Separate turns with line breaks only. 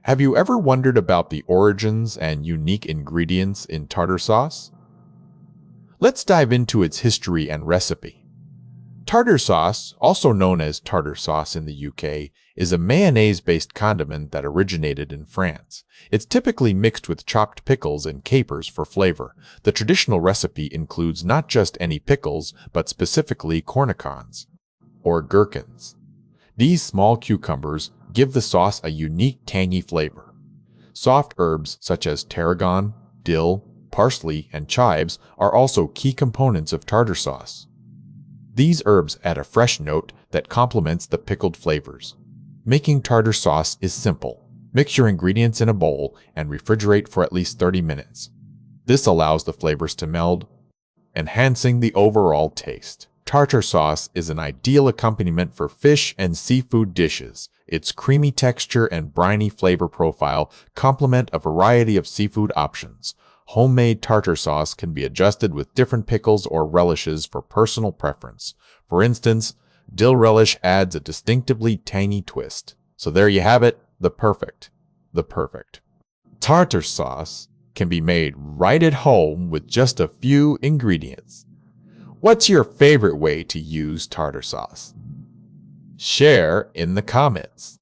Have you ever wondered about the origins and unique ingredients in tartar sauce? Let's dive into its history and recipe. Tartar sauce, also known as tartar sauce in the UK, is a mayonnaise-based condiment that originated in France. It's typically mixed with chopped pickles and capers for flavor. The traditional recipe includes not just any pickles, but specifically cornichons, or gherkins. These small cucumbers give the sauce a unique tangy flavor. Soft herbs such as tarragon, dill, parsley, and chives are also key components of tartar sauce. These herbs add a fresh note that complements the pickled flavors. Making tartar sauce is simple. Mix your ingredients in a bowl and refrigerate for at least 30 minutes. This allows the flavors to meld, enhancing the overall taste. Tartar sauce is an ideal accompaniment for fish and seafood dishes. Its creamy texture and briny flavor profile complement a variety of seafood options. Homemade tartar sauce can be adjusted with different pickles or relishes for personal preference. For instance, dill relish adds a distinctively tangy twist. So there you have it, the perfect. Tartar sauce can be made right at home with just a few ingredients. What's your favorite way to use tartar sauce? Share in the comments.